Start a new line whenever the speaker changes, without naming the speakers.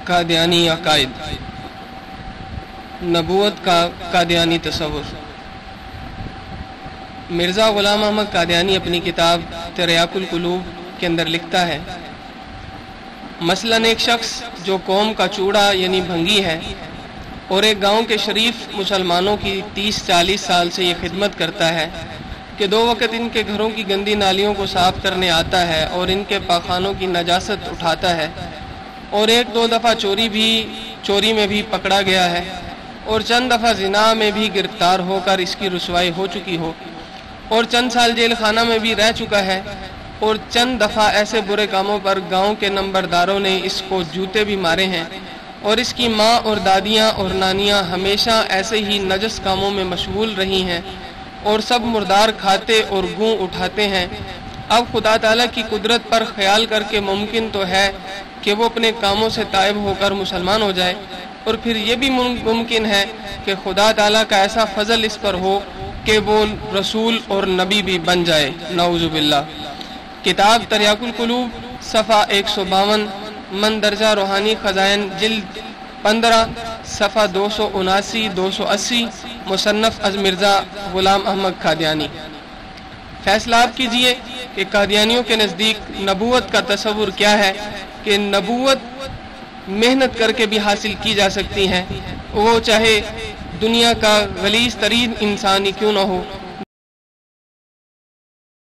قادیانی عقائد، نبوت کا قادیانی تصور۔ مرزا غلام احمد قادیانی اپنی کتاب تریاق القلوب کے اندر لکھتا ہے، مثلاً ایک شخص جو قوم کا چوڑا یعنی بھنگی ہے اور ایک گاؤں کے شریف مسلمانوں کی 30-40 سال سے یہ خدمت کرتا ہے کہ 2 وقت ان کے گھروں کی گندی نالیوں کو صاف کرنے آتا ہے اور ان کے پاخانوں کی نجاست اٹھاتا ہے، اور 1-2 دفعہ چوری میں بھی پکڑا گیا ہے، اور چند دفعہ زنا میں بھی گرفتار ہو کر اس کی رسوائی ہو چکی ہو، اور چند سال جیل خانہ میں بھی رہ چکا ہے، اور چند دفعہ ایسے برے کاموں پر گاؤں کے نمبرداروں نے اس کو جوتے بھی مارے ہیں، اور اس کی ماں اور دادیاں اور نانیاں ہمیشہ ایسے ہی نجس کاموں میں مشغول رہی ہیں، اور سب مردار کھاتے اور گوں اٹھاتے ہیں۔ اب خدا تعالیٰ کی قدرت پر خیال کر کے ممکن تو ہے کہ وہ اپنے کاموں سے تائب ہو کر مسلمان ہو جائے، اور پھر یہ بھی ممکن ہے کہ خدا تعالیٰ کا ایسا فضل اس پر ہو کہ وہ رسول اور نبی بھی بن جائے، نعوذ باللہ۔ کتاب تریاق القلوب، صفحہ 152، مندرجہ روحانی خزائن، جلد 15، صفحہ 279-280، مصنف از مرزا غلام احمد قادیانی۔ فیصلہ آپ کیجئے کہ قادیانیوں کے نزدیک نبوت کا تصور کیا ہے، کہ نبوت محنت کر کے بھی حاصل کی جا سکتی ہے، وہ چاہے دنیا کا غلیظ ترین انسان ہی کیوں نہ ہو۔